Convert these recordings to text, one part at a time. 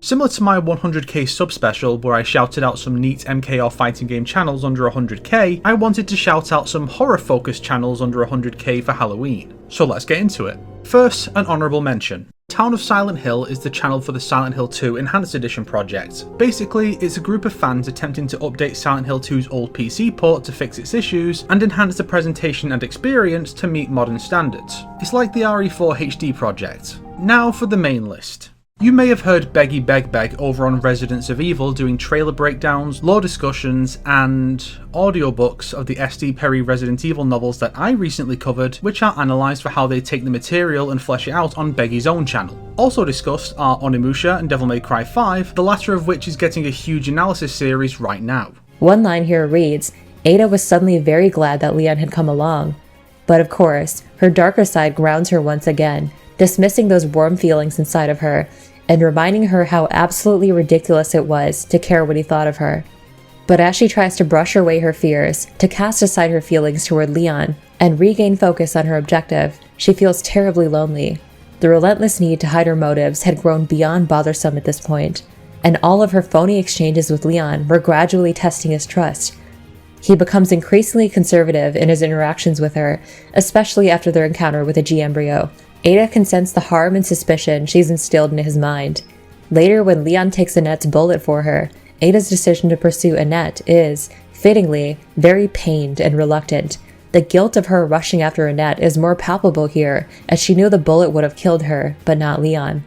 Similar to my 100k sub special where I shouted out some neat MKR fighting game channels under 100k, I wanted to shout out some horror focused channels under 100k for Halloween. So let's get into it. First, an honourable mention. Town of Silent Hill is the channel for the Silent Hill 2 Enhanced Edition project. Basically, it's a group of fans attempting to update Silent Hill 2's old PC port to fix its issues and enhance the presentation and experience to meet modern standards. It's like the RE4 HD project. Now for the main list. You may have heard Beggy Beg Beg over on Resident Evil doing trailer breakdowns, lore discussions, and audiobooks of the SD Perry Resident Evil novels that I recently covered, which are analysed for how they take the material and flesh it out on Beggy's own channel. Also discussed are Onimusha and Devil May Cry 5, the latter of which is getting a huge analysis series right now. One line here reads, Ada was suddenly very glad that Leon had come along. But of course, her darker side grounds her once again, dismissing those warm feelings inside of her, and reminding her how absolutely ridiculous it was to care what he thought of her. But as she tries to brush away her fears, to cast aside her feelings toward Leon, and regain focus on her objective, she feels terribly lonely. The relentless need to hide her motives had grown beyond bothersome at this point, and all of her phony exchanges with Leon were gradually testing his trust. He becomes increasingly conservative in his interactions with her, especially after their encounter with a G-embryo. Ada can sense the harm and suspicion she's instilled in his mind. Later, when Leon takes Annette's bullet for her, Ada's decision to pursue Annette is, fittingly, very pained and reluctant. The guilt of her rushing after Annette is more palpable here, as she knew the bullet would have killed her, but not Leon.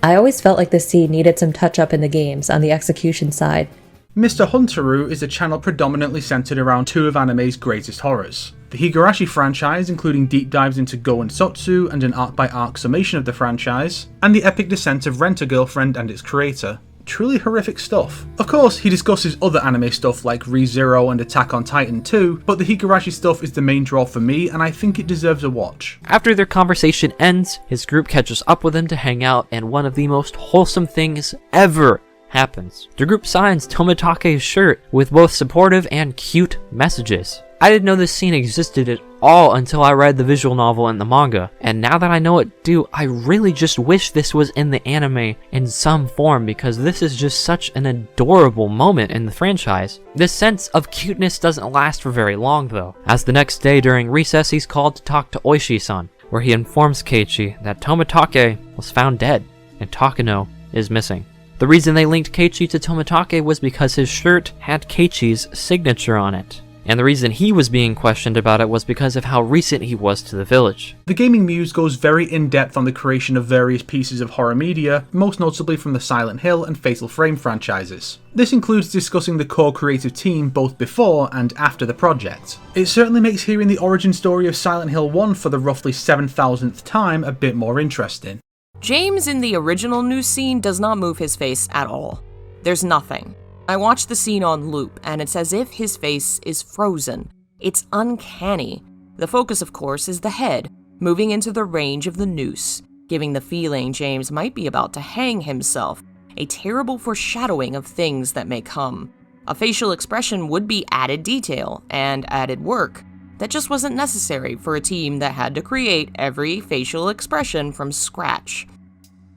I always felt like this scene needed some touch-up in the games on the execution side. Mr. Huntaru is a channel predominantly centered around two of anime's greatest horrors. The Higurashi franchise, including deep dives into Go and Sotsu and an arc-by-arc summation of the franchise, and the epic descent of Rent-A-Girlfriend and its creator. Truly horrific stuff. Of course, he discusses other anime stuff like ReZero and Attack on Titan too, but the Higurashi stuff is the main draw for me and I think it deserves a watch. After their conversation ends, his group catches up with him to hang out, and one of the most wholesome things ever happens. The group signs Tomitake's shirt with both supportive and cute messages. I didn't know this scene existed at all until I read the visual novel and the manga, and now that I know it do, I really just wish this was in the anime in some form, because this is just such an adorable moment in the franchise. This sense of cuteness doesn't last for very long though, as the next day during recess he's called to talk to Oishi-san, where he informs Keiichi that Tomitake was found dead and Takano is missing. The reason they linked Keiichi to Tomitake was because his shirt had Keiichi's signature on it. And the reason he was being questioned about it was because of how recent he was to the village. The Gaming Muse goes very in-depth on the creation of various pieces of horror media, most notably from the Silent Hill and Fatal Frame franchises. This includes discussing the core creative team both before and after the project. It certainly makes hearing the origin story of Silent Hill 1 for the roughly 7,000th time a bit more interesting. James in the original news scene does not move his face at all. There's nothing. I watched the scene on loop, and it's as if his face is frozen. It's uncanny. The focus, of course, is the head, moving into the range of the noose, giving the feeling James might be about to hang himself, a terrible foreshadowing of things that may come. A facial expression would be added detail and added work that just wasn't necessary for a team that had to create every facial expression from scratch.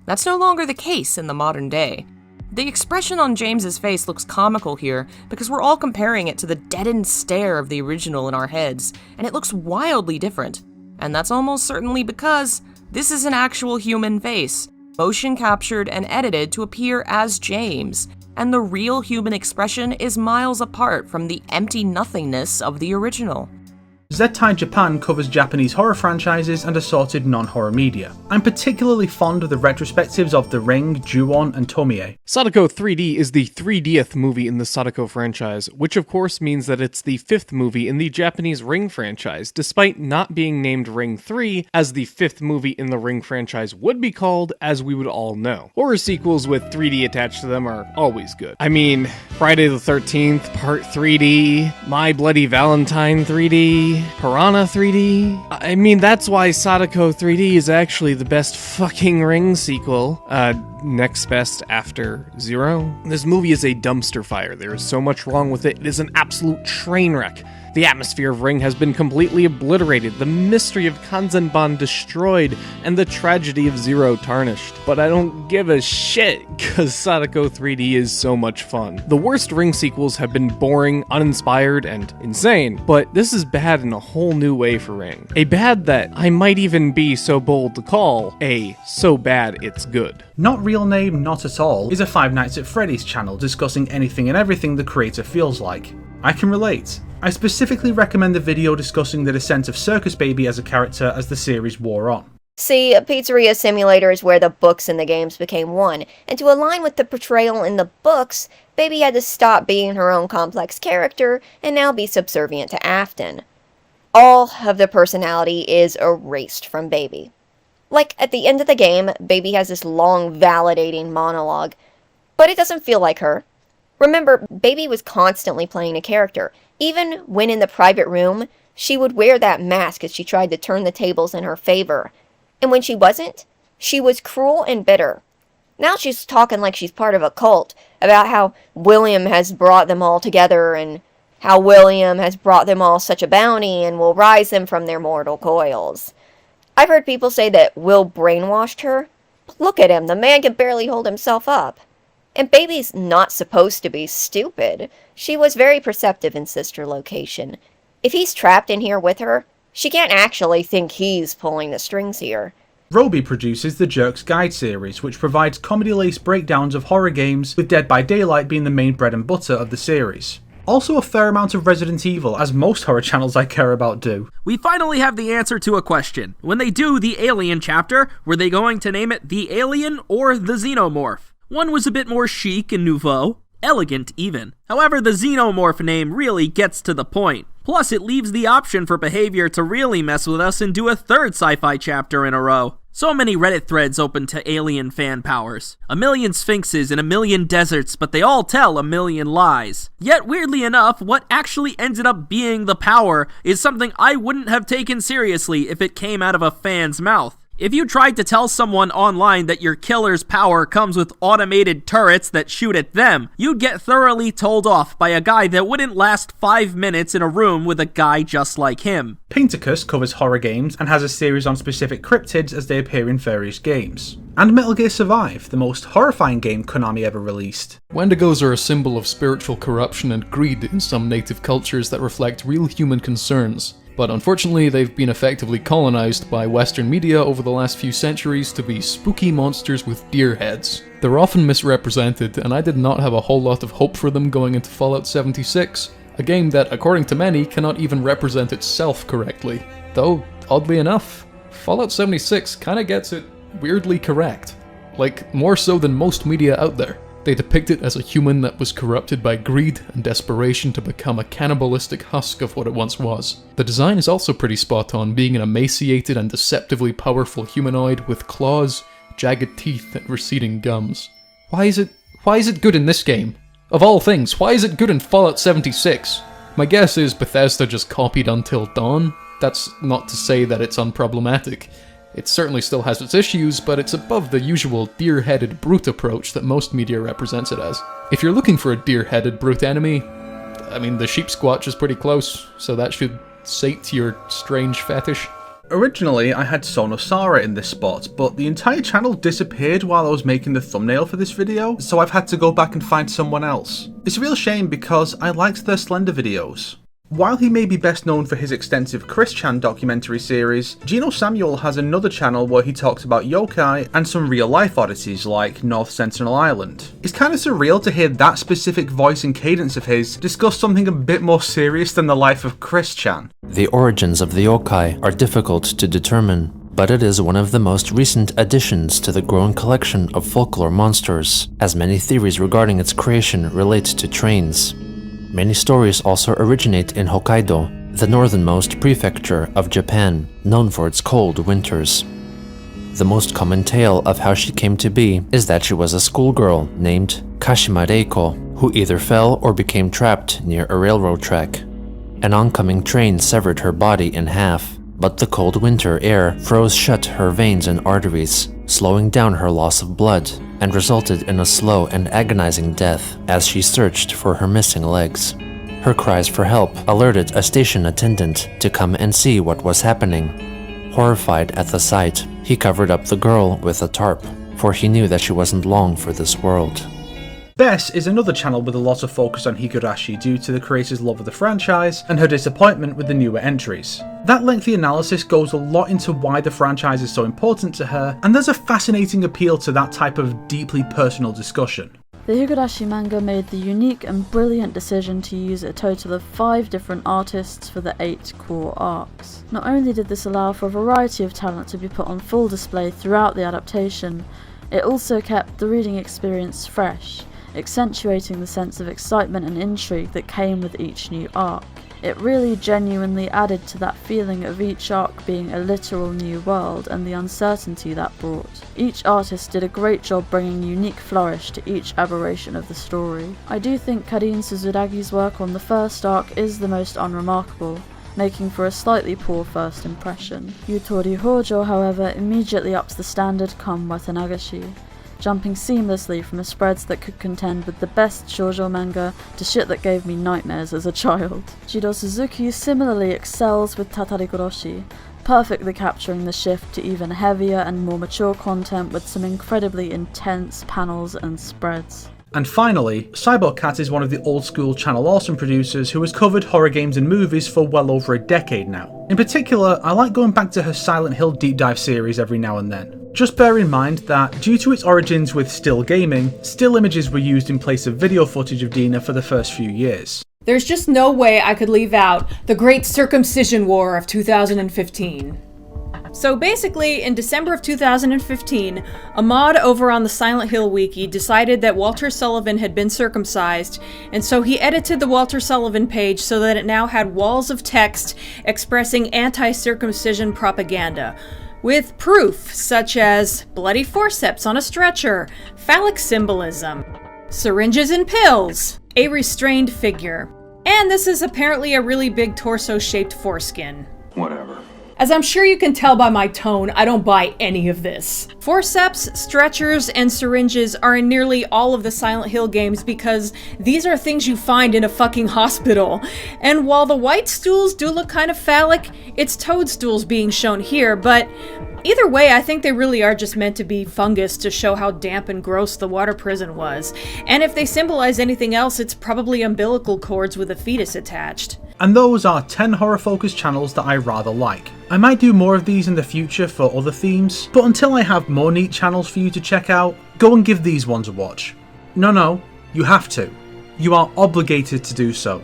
That's no longer the case in the modern day. The expression on James's face looks comical here because we're all comparing it to the deadened stare of the original in our heads, and it looks wildly different. And that's almost certainly because this is an actual human face, motion captured and edited to appear as James, and the real human expression is miles apart from the empty nothingness of the original. Zettai Japan covers Japanese horror franchises and assorted non-horror media. I'm particularly fond of the retrospectives of The Ring, Ju-on, and Tomie. Sadako 3D is the 3Dth movie in the Sadako franchise, which of course means that it's the 5th movie in the Japanese Ring franchise, despite not being named Ring 3, as the 5th movie in the Ring franchise would be called, as we would all know. Horror sequels with 3D attached to them are always good. I mean, Friday the 13th, Part 3D, My Bloody Valentine 3D, Piranha 3D. I mean, that's why Sadako 3D is actually the best fucking Ring sequel. next best after Zero. This movie is a dumpster fire. There is so much wrong with it. It is an absolute train wreck. The atmosphere of Ring has been completely obliterated, the mystery of Kanzenban destroyed, and the tragedy of Zero tarnished. But I don't give a shit, cause Sadako 3D is so much fun. The worst Ring sequels have been boring, uninspired, and insane, but this is bad in a whole new way for Ring. A bad that I might even be so bold to call a so bad it's good. Not Real Name, Not At All is a Five Nights at Freddy's channel discussing anything and everything the creator feels like. I can relate. I specifically recommend the video discussing the descent of Circus Baby as a character as the series wore on. See, Pizzeria Simulator is where the books and the games became one, and to align with the portrayal in the books, Baby had to stop being her own complex character and now be subservient to Afton. All of the personality is erased from Baby. Like, at the end of the game, Baby has this long, validating monologue, but it doesn't feel like her. Remember, Baby was constantly playing a character. Even when in the private room, she would wear that mask as she tried to turn the tables in her favor. And when she wasn't, she was cruel and bitter. Now she's talking like she's part of a cult, about how William has brought them all together, and how William has brought them all such a bounty and will rise them from their mortal coils. I've heard people say that Will brainwashed her. But look at him, the man can barely hold himself up. And Baby's not supposed to be stupid. She was very perceptive in Sister Location. If he's trapped in here with her, she can't actually think he's pulling the strings here. Roby produces the Jerks Guide series, which provides comedy-laced breakdowns of horror games, with Dead by Daylight being the main bread and butter of the series. Also a fair amount of Resident Evil, as most horror channels I care about do. We finally have the answer to a question. When they do the Alien chapter, were they going to name it The Alien or The Xenomorph? One was a bit more chic and nouveau, elegant even. However, the Xenomorph name really gets to the point. Plus, it leaves the option for behavior to really mess with us and do a third sci-fi chapter in a row. So many Reddit threads open to alien fan powers. A million sphinxes in a million deserts, but they all tell a million lies. Yet, weirdly enough, what actually ended up being the power is something I wouldn't have taken seriously if it came out of a fan's mouth. If you tried to tell someone online that your killer's power comes with automated turrets that shoot at them, you'd get thoroughly told off by a guy that wouldn't last 5 minutes in a room with a guy just like him. Paintacus covers horror games and has a series on specific cryptids as they appear in various games. And Metal Gear Survive, the most horrifying game Konami ever released. Wendigos are a symbol of spiritual corruption and greed in some native cultures that reflect real human concerns. But unfortunately, they've been effectively colonized by Western media over the last few centuries to be spooky monsters with deer heads. They're often misrepresented, and I did not have a whole lot of hope for them going into Fallout 76, a game that, according to many, cannot even represent itself correctly. Though, oddly enough, Fallout 76 kinda gets it weirdly correct. Like, more so than most media out there. They depict it as a human that was corrupted by greed and desperation to become a cannibalistic husk of what it once was. The design is also pretty spot on, being an emaciated and deceptively powerful humanoid with claws, jagged teeth, and receding gums. Why is it good in this game? Of all things, why is it good in Fallout 76? My guess is Bethesda just copied Until Dawn. That's not to say that it's unproblematic. It certainly still has its issues, but it's above the usual deer-headed brute approach that most media represents it as. If you're looking for a deer-headed brute enemy, I mean, the sheep squatch is pretty close, so that should sate your strange fetish. Originally, I had Sonosara in this spot, but the entire channel disappeared while I was making the thumbnail for this video, so I've had to go back and find someone else. It's a real shame because I liked their Slender videos. While he may be best known for his extensive Chris-chan documentary series, Gino Samuel has another channel where he talks about yokai and some real-life oddities like North Sentinel Island. It's kinda surreal to hear that specific voice and cadence of his discuss something a bit more serious than the life of Chris-chan. The origins of the yokai are difficult to determine, but it is one of the most recent additions to the growing collection of folklore monsters, as many theories regarding its creation relate to trains. Many stories also originate in Hokkaido, the northernmost prefecture of Japan, known for its cold winters. The most common tale of how she came to be is that she was a schoolgirl named Kashima Reiko, who either fell or became trapped near a railroad track. An oncoming train severed her body in half, But the cold winter air froze shut her veins and arteries, slowing down her loss of blood, and resulted in a slow and agonizing death as she searched for her missing legs. Her cries for help alerted a station attendant to come and see what was happening. Horrified at the sight, he covered up the girl with a tarp, for he knew that she wasn't long for this world. Bess is another channel with a lot of focus on Higurashi due to the creator's love of the franchise and her disappointment with the newer entries. That lengthy analysis goes a lot into why the franchise is so important to her, and there's a fascinating appeal to that type of deeply personal discussion. The Higurashi manga made the unique and brilliant decision to use a total of 5 different artists for the 8 core arcs. Not only did this allow for a variety of talent to be put on full display throughout the adaptation, it also kept the reading experience fresh, accentuating the sense of excitement and intrigue that came with each new arc. It really genuinely added to that feeling of each arc being a literal new world and the uncertainty that brought. Each artist did a great job bringing unique flourish to each aberration of the story. I do think Karin Suzuragi's work on the first arc is the most unremarkable, making for a slightly poor first impression. Yutori Hojo, however, immediately ups the standard come Watanagashi, jumping seamlessly from spreads that could contend with the best shoujo manga to shit that gave me nightmares as a child. Jiro Suzuki similarly excels with Tatarigoroshi, perfectly capturing the shift to even heavier and more mature content with some incredibly intense panels and spreads. And finally, Cyborgcat is one of the old school Channel Awesome producers who has covered horror games and movies for well over a decade now. In particular, I like going back to her Silent Hill deep dive series every now and then. Just bear in mind that, due to its origins with still gaming, still images were used in place of video footage of Dina for the first few years. There's just no way I could leave out the Great Circumcision War of 2015. So basically, in December of 2015, a mod over on the Silent Hill wiki decided that Walter Sullivan had been circumcised, and so he edited the Walter Sullivan page so that it now had walls of text expressing anti-circumcision propaganda, with proof such as bloody forceps on a stretcher, phallic symbolism, syringes and pills, a restrained figure, and this is apparently a really big torso-shaped foreskin. Whatever. As I'm sure you can tell by my tone, I don't buy any of this. Forceps, stretchers, and syringes are in nearly all of the Silent Hill games because these are things you find in a fucking hospital. And while the white stools do look kind of phallic, it's toadstools being shown here, but either way, I think they really are just meant to be fungus to show how damp and gross the water prison was. And if they symbolize anything else, it's probably umbilical cords with a fetus attached. And those are 10 horror-focused channels that I rather like. I might do more of these in the future for other themes, but until I have more neat channels for you to check out, go and give these ones a watch. No, you have to. You are obligated to do so.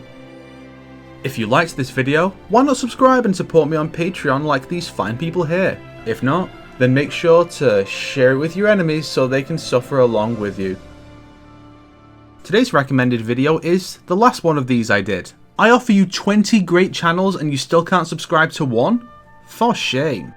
If you liked this video, why not subscribe and support me on Patreon like these fine people here? If not, then make sure to share it with your enemies so they can suffer along with you. Today's recommended video is the last one of these I did. I offer you 20 great channels and you still can't subscribe to one? For shame.